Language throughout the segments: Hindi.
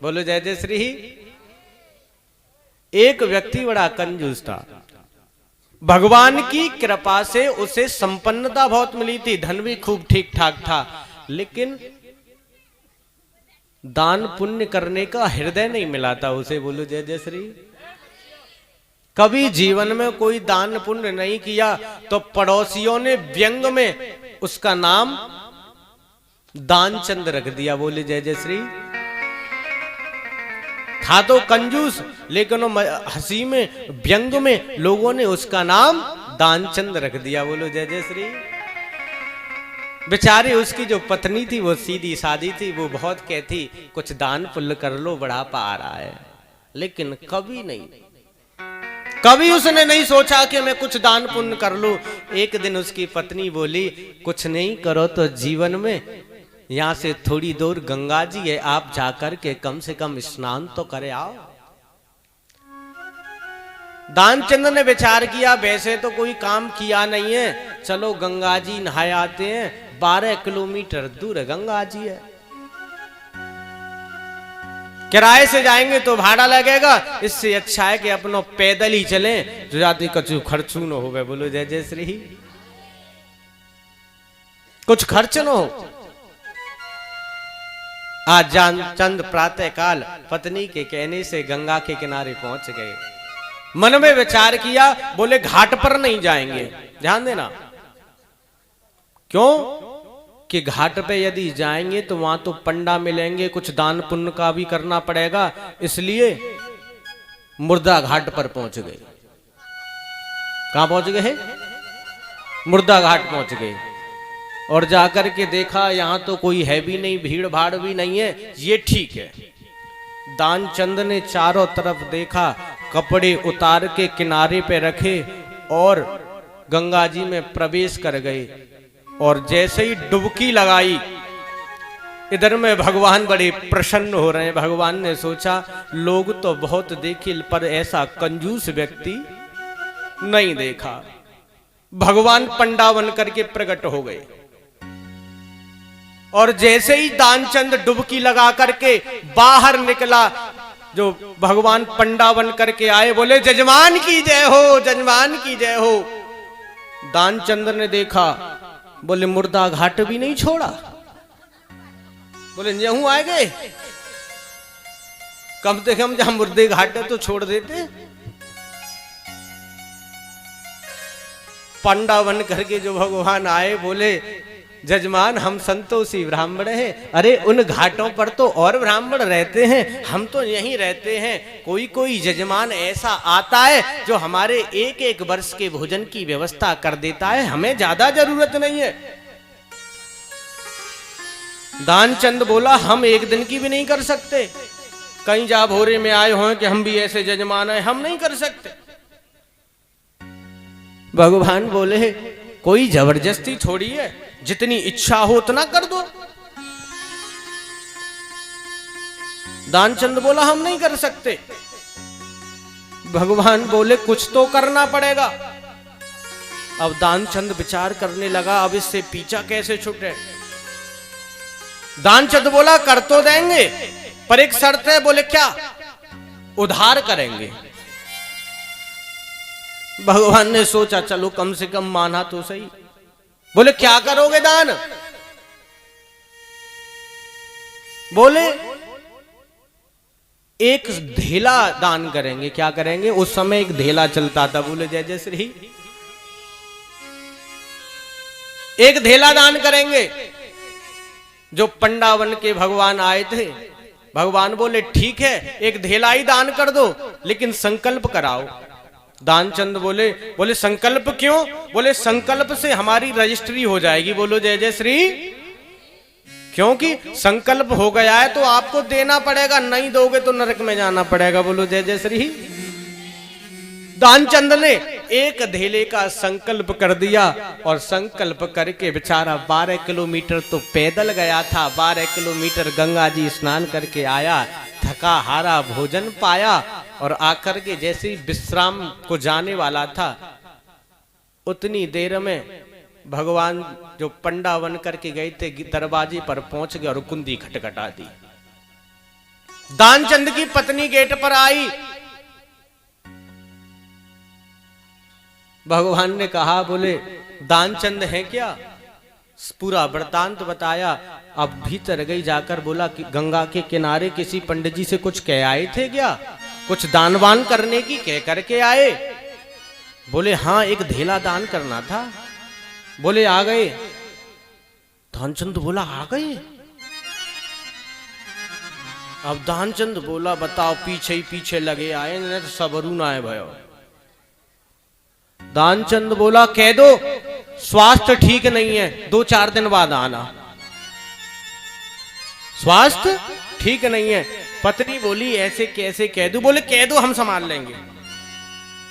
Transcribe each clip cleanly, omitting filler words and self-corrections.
बोलो जय जय श्री। एक व्यक्ति बड़ा कंजूस था, भगवान की कृपा से उसे संपन्नता बहुत मिली थी, धन भी खूब ठीक ठाक था, लेकिन दान पुण्य करने का हृदय नहीं मिला था उसे। बोलो जय जय श्री। कभी जीवन में कोई दान पुण्य नहीं किया तो पड़ोसियों ने व्यंग में उसका नाम दानचंद रख दिया। बोले जय जय श्री। था तो कंजूस, लेकिन हंसी में व्यंग में लोगों ने उसका नाम दानचंद रख दिया। बोलो जय जय श्री। बेचारी उसकी जो पत्नी थी वो सीधी सादी थी, वो बहुत कहती कुछ दान पुण्य कर लो, बुढ़ापा आ रहा है, लेकिन कभी उसने नहीं सोचा कि मैं कुछ दान पुण्य कर लूं। एक दिन उसकी पत्नी बोली कुछ नहीं करो तो जीवन में यहां से थोड़ी दूर गंगा जी है, आप जाकर के कम से कम स्नान तो करे आओ। दानचंद ने विचार किया वैसे तो कोई काम किया नहीं है, चलो गंगा जी नहाए आते हैं, 12 किलोमीटर दूर गंगा जी है, किराए से जाएंगे तो भाड़ा लगेगा, इससे अच्छा है कि अपनो पैदल ही चलें, जो जाती कछु खर्चू न हो। बोलो जय जय श्री। कुछ खर्च न हो। आज चंद प्रातः काल पत्नी के कहने से गंगा के किनारे पहुंच गए। मन में विचार किया, बोले घाट पर नहीं जाएंगे। ध्यान देना, क्यों कि घाट पे यदि जाएंगे तो वहां तो पंडा मिलेंगे, कुछ दान पुण्य का भी करना पड़ेगा, इसलिए मुर्दा घाट पर पहुंच गए। कहां पहुंच गए? मुर्दा घाट पहुंच गए और जाकर के देखा यहां तो कोई है भी नहीं, भीड़ भाड़ भी नहीं है, ये ठीक है। दानचंद ने चारों तरफ देखा, कपड़े उतार के किनारे पे रखे और गंगा जी में प्रवेश कर गए, और जैसे ही डुबकी लगाई, इधर में भगवान बड़े प्रसन्न हो रहे हैं। भगवान ने सोचा लोग तो बहुत देखे पर ऐसा कंजूस व्यक्ति नहीं देखा। भगवान पंडा बन करके प्रकट हो गए और जैसे ही दानचंद डुबकी लगा करके बाहर निकला, जो भगवान पंडा बन करके आए, बोले जजमान की जय हो, जजमान की जय हो। दानचंद ने देखा, बोले मुर्दा घाट भी नहीं छोड़ा। बोले यहूं आए गए, कम से कम जहां मुर्दे घाट है तो छोड़ देते। पंडा बन करके जो भगवान आए, बोले जजमान हम संतोषी ब्राह्मण हैं। अरे उन घाटों पर तो और ब्राह्मण रहते हैं, हम तो यहीं रहते हैं। कोई कोई जजमान ऐसा आता है जो हमारे एक एक वर्ष के भोजन की व्यवस्था कर देता है, हमें ज्यादा जरूरत नहीं है। दानचंद बोला हम एक दिन की भी नहीं कर सकते, कहीं जा भोरे में आए हों कि हम भी ऐसे जजमान हैं, हम नहीं कर सकते। भगवान बोले कोई जबरदस्ती थोड़ी है, जितनी इच्छा हो उतना कर दो। दानचंद बोला हम नहीं कर सकते। भगवान बोले कुछ तो करना पड़ेगा। अब दानचंद विचार करने लगा, अब इससे पीछा कैसे छूटे। दानचंद बोला कर तो देंगे, पर एक शर्त है। बोले क्या? उधार करेंगे। भगवान ने सोचा चलो कम से कम माना तो सही। बोले क्या करोगे दान? बोले एक धेला दान करेंगे। क्या करेंगे? उस समय एक धेला चलता था। बोले जय जय श्री। एक धेला दान करेंगे। जो पंडा बन के भगवान आए थे, भगवान बोले ठीक है एक धेला ही दान कर दो, लेकिन संकल्प कराओ। दानचंद बोले संकल्प क्यों? बोले संकल्प से हमारी रजिस्ट्री हो जाएगी। बोलो जय जय श्री। क्योंकि संकल्प हो गया है तो आपको देना पड़ेगा, नहीं दोगे तो नरक में जाना पड़ेगा। बोलो जय जय श्री। दानचंद ने एक धेले का संकल्प कर दिया और संकल्प करके बेचारा 12 किलोमीटर तो पैदल गया था, 12 किलोमीटर गंगा जी स्नान करके आया, थका हारा भोजन पाया और आकर के जैसे ही विश्राम को जाने वाला था, उतनी देर में भगवान जो पंडा बन करके गए थे दरवाजे पर पहुंच गए और कुंडी खटखटा दी। दानचंद की पत्नी गेट पर आई। भगवान ने कहा, बोले दानचंद है क्या? पूरा वृतांत बताया। अब भीतर गई, जाकर बोला कि गंगा के किनारे किसी पंडित जी से कुछ कह आए थे क्या? कुछ दानवान करने की कह करके आए? बोले हाँ, एक धेला दान करना था। बोले आ गए? दानचंद बोला आ गए। अब दानचंद बोला बताओ, पीछे ही पीछे लगे आए, न तो सबरू ना है भयो। दानचंद बोला कह दो स्वास्थ्य ठीक नहीं है, 2-4 दिन बाद आना। स्वास्थ्य ठीक नहीं है। पत्नी बोली ऐसे कैसे कह दूं? बोले कह दो, हम संभाल लेंगे।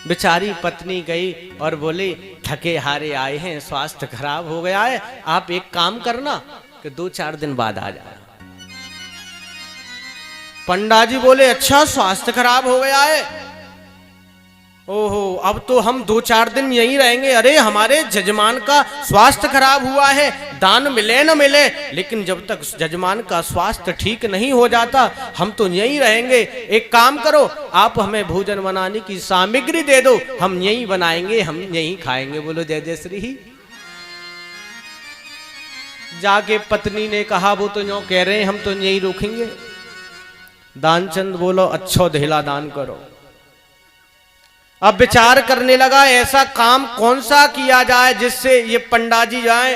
बेचारी पत्नी गई और बोले थके हारे आए हैं, स्वास्थ्य खराब हो गया है, आप एक काम करना कि 2-4 दिन बाद आ जाना। पंडा जी बोले अच्छा, स्वास्थ्य खराब हो गया है, ओहो अब तो हम 2-4 दिन यहीं रहेंगे। अरे हमारे जजमान का स्वास्थ्य खराब हुआ है, दान मिले न मिले, लेकिन जब तक जजमान का स्वास्थ्य ठीक नहीं हो जाता हम तो यहीं रहेंगे। एक काम करो, आप हमें भोजन बनाने की सामग्री दे दो, हम यहीं बनाएंगे, हम यहीं खाएंगे। बोलो जय जय श्री। जाके पत्नी ने कहा वो तो यूं कह रहे हैं, हम तो यहीं रुकेंगे। दानचंद बोलो अच्छा धेला दान करो। अब विचार करने लगा ऐसा काम कौन सा किया जाए जिससे ये पंडा जी जाए।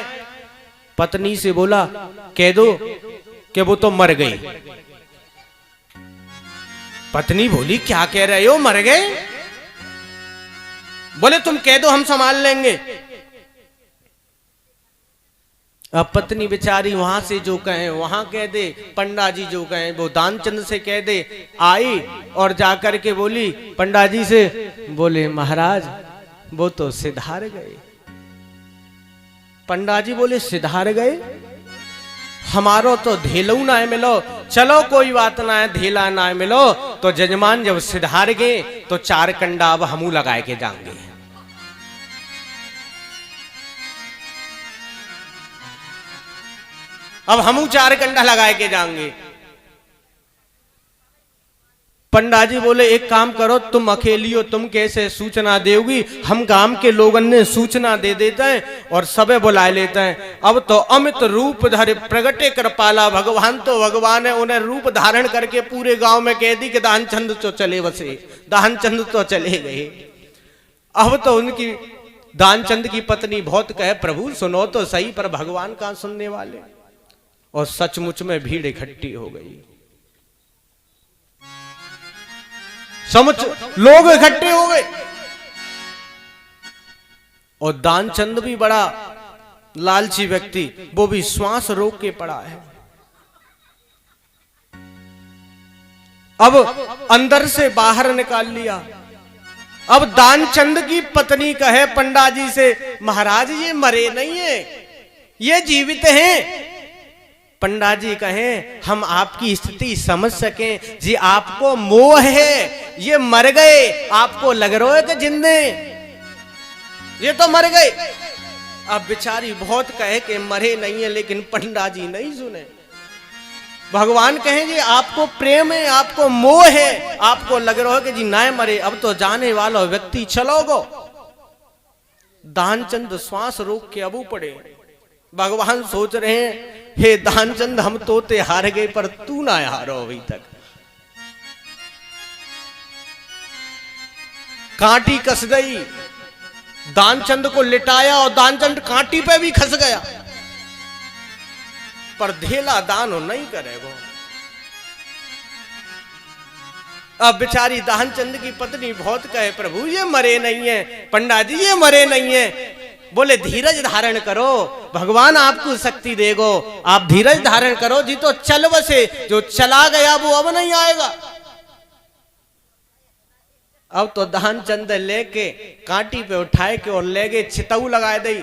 पत्नी से बोला कह दो कि वो तो मर गई। पत्नी बोली क्या कह रहे हो, मर गए? बोले तुम कह दो, हम संभाल लेंगे। अब पत्नी बेचारी वहां से जो कहे वहां कह दे, पंडा जी जो कहे वो दानचंद से कह दे। आई और जाकर के बोली पंडा जी से, बोले महाराज वो तो सिधार गए। पंडा जी बोले सिधार गए? हमारो तो धेलू ना मिलो। चलो कोई बात ना है, धेला ना मिलो तो जजमान जब सिधार गए तो 4 कंडा अब हमू लगाए के जाएंगे। अब हमू 4 कंडा लगाए के जाएंगे। पंडा जी बोले एक काम करो, तुम अकेली हो, तुम कैसे सूचना देगी? हम गांव के लोगों ने सूचना दे देते हैं और सबे बुला लेते हैं। अब तो अमित रूप धरे प्रगटे कर पाला, भगवान तो भगवान है, उन्हें रूप धारण करके पूरे गांव में कह दी कि दानचंद तो चले बसे, दानचंद तो चले गए। अब तो उनकी दानचंद की पत्नी बहुत कहे प्रभु सुनो तो सही, पर भगवान कहां सुनने वाले। और सचमुच में भीड़ इकट्ठी हो गई, समुच लोग इकट्ठे हो गए। और दानचंद भी बड़ा लालची व्यक्ति, वो भी श्वास रोक के पड़ा है। अब अंदर से बाहर निकाल लिया। अब दानचंद की पत्नी कहे पंडा जी से महाराज ये मरे नहीं है, ये जीवित हैं। पंडा जी कहें हम आपकी स्थिति समझ सकें जी, आपको मोह है, ये मर गए, आपको लग रहा है कि जिंदे, ये तो मर गए। अब बेचारी बहुत कहे कि मरे नहीं है, लेकिन पंडा जी नहीं सुने। भगवान कहें जी आपको प्रेम है, आपको मोह है, आपको लग रहा है कि जी ना मरे, अब तो जाने वाला व्यक्ति चलोगो। दानचंद श्वास रोक के अबू पड़े। भगवान सोच रहे हैं हे दानचंद हम तोते हार गए, पर तू ना हारो अभी तक। कांटी कस गई, दानचंद को लिटाया और दानचंद कांटी पे भी खस गया, पर धेला दान नहीं करेगा। अब बेचारी दानचंद की पत्नी बहुत कहे प्रभु ये मरे नहीं है, पंडा जी ये मरे नहीं है। बोले धीरज धारण करो, भगवान आपको शक्ति देगो, आप धीरज धारण करो जी, तो चल बसे, जो चला गया वो अब नहीं आएगा। अब तो दानचंद लेके कांटी पे उठाए के और ले गए, छितऊ लगा दी।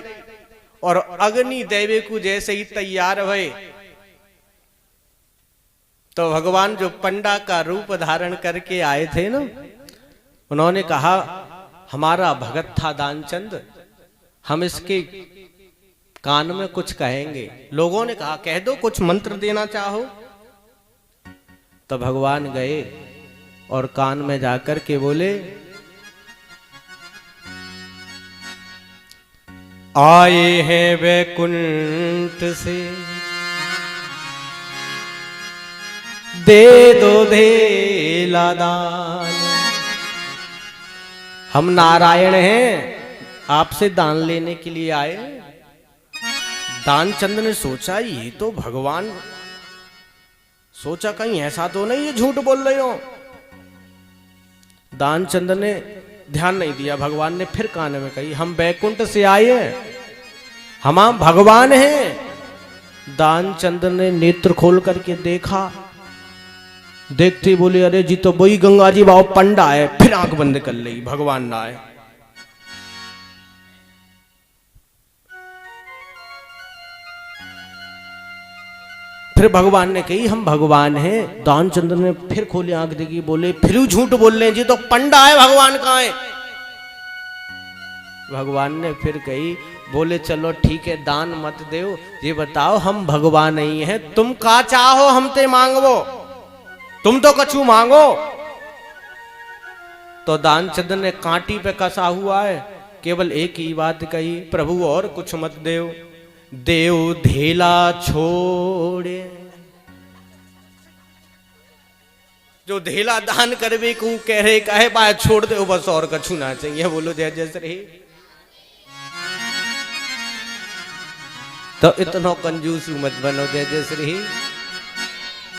और अग्नि देवी को जैसे ही तैयार हुए तो भगवान जो पंडा का रूप धारण करके आए थे ना, उन्होंने कहा हमारा भगत था दानचंद, हम इसके कान में कुछ कहेंगे। लोगों ने कहा कह दो, कुछ मंत्र देना चाहो। तो भगवान गए और कान में जाकर के बोले, आए हैं वैकुंठ से, दे दो धेला दान। हम नारायण हैं, आपसे दान लेने के लिए आए। दानचंद ने सोचा ये तो भगवान, सोचा कहीं ऐसा तो नहीं ये झूठ बोल रहे हो। दानचंद ने ध्यान नहीं दिया। भगवान ने फिर कान में कही, हम बैकुंठ से आए हैं, हम भगवान हैं। दानचंद ने नेत्र खोल करके देखा, देखते बोले, अरे जी तो वही गंगा जी बाबा पंडा है। फिर आंख बंद कर ली, भगवान ना आए। फिर भगवान ने कही, हम भगवान हैं। दानचंद्र ने फिर खोली आंख देखी, बोले फिर झूठ बोल रहे हैं जी, तो पंडा है, भगवान कहाँ है। भगवान ने फिर कही, बोले चलो ठीक है, दान मत दो, ये बताओ हम भगवान नहीं हैं, तुम का चाहो हमते मांगो, तुम तो कछु मांगो। तो दानचंद्र ने कांटी पे कसा हुआ है, केवल एक ही बात कही, प्रभु और कुछ मत देव, देव धेला छोड़े। जो धेला दान करवे को कह रहे कहे पाए छोड़ दे बस, और कछु ना चाहिए। बोलो जय जय श्री। तो इतना कंजूस मत बनो, जय जय श्री।